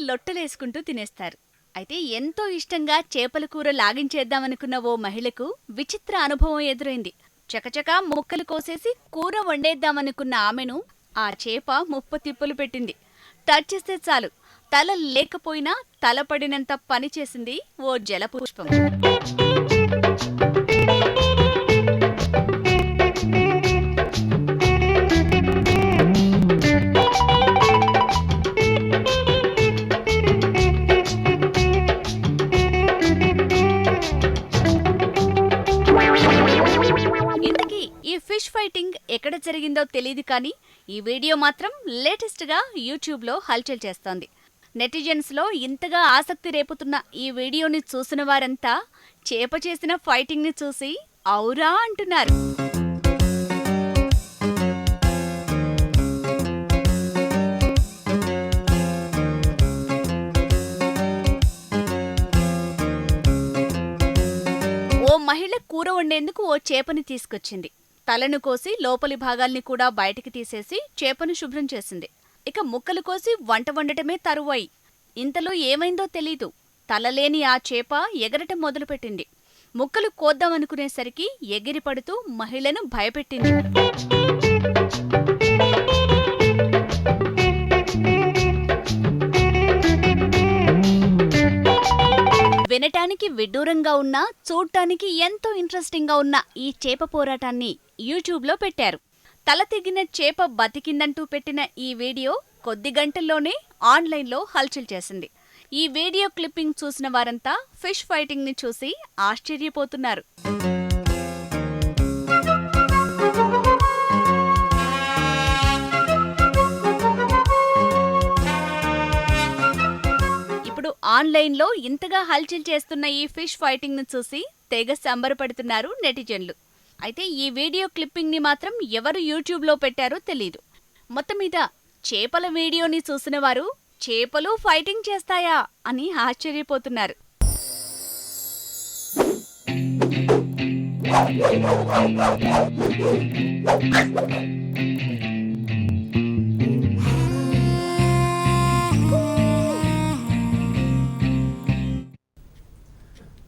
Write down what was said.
లొట్టలేసుకుంటూ తినేస్తారు. అయితే ఎంతో ఇష్టంగా చేపల కూర లాగించేద్దామనుకున్న ఓ మహిళకు విచిత్ర అనుభవం ఎదురైంది. చకచకా ముక్కలు కోసేసి కూర వండేద్దామనుకున్న ఆమెను ఆ చేప ముప్పతిప్పలు పెట్టింది. టచ్ చేస్తే చాలు, తల లేకపోయినా తలపడినంత పనిచేసింది ఓ జలపుష్పం. ఇంతకీ ఈ ఫిష్ ఫైటింగ్ ఎక్కడ జరిగిందో తెలీదు కానీ ఈ వీడియో మాత్రం లేటెస్ట్గా యూట్యూబ్లో హల్చల్ చేస్తోంది. నెటిజన్స్లో ఇంతగా ఆసక్తి రేపుతున్న ఈ వీడియోని చూసిన వారంతా చేప చేసిన ఫైటింగ్ని చూసి ఔరా అంటున్నారు. ఓ మహిళ కూర వండేందుకు ఓ చేపని తీసుకొచ్చింది. తలను కోసి లోపలి భాగాల్ని కూడా బయటికి తీసేసి చేపను శుభ్రం చేసింది. ఇక ముక్కలు కోసి వంట వండటమే తరువాయి. ఇంతలో ఏమైందో తెలీదు, తలలేని ఆ చేప ఎగరటం మొదలుపెట్టింది. ముక్కలు కోద్దామనుకునేసరికి ఎగిరిపడుతూ మహిళను భయపెట్టింది. వినటానికి విడ్డూరంగా ఉన్నా చూడ్డానికి ఎంతో ఇంట్రెస్టింగ్గా ఉన్న ఈ చేప పోరాటాన్ని యూట్యూబ్లో పెట్టారు. తల తెగిన చేప బతికిందంటూ పెట్టిన ఈ వీడియో కొద్ది గంటల్లోనే ఆన్లైన్లో హల్చల్ చేసింది. ఈ వీడియో క్లిప్పింగ్ చూసిన వారంతా ఫిష్ ఫైటింగ్ని చూసి ఆశ్చర్యపోతున్నారు. ఇప్పుడు ఆన్లైన్లో ఇంతగా హల్చల్ చేస్తున్న ఈ ఫిష్ ఫైటింగ్ను చూసి తెగ సంబరపడుతున్నారు నెటిజన్లు. అయితే ఈ వీడియో క్లిప్పింగ్ని మాత్రం ఎవరు యూట్యూబ్లో పెట్టారో తెలీదు. మొత్తం మీద చేపల వీడియోని చూసిన వారు చేపలు ఫైటింగ్ చేస్తాయా అని ఆశ్చర్యపోతున్నారు.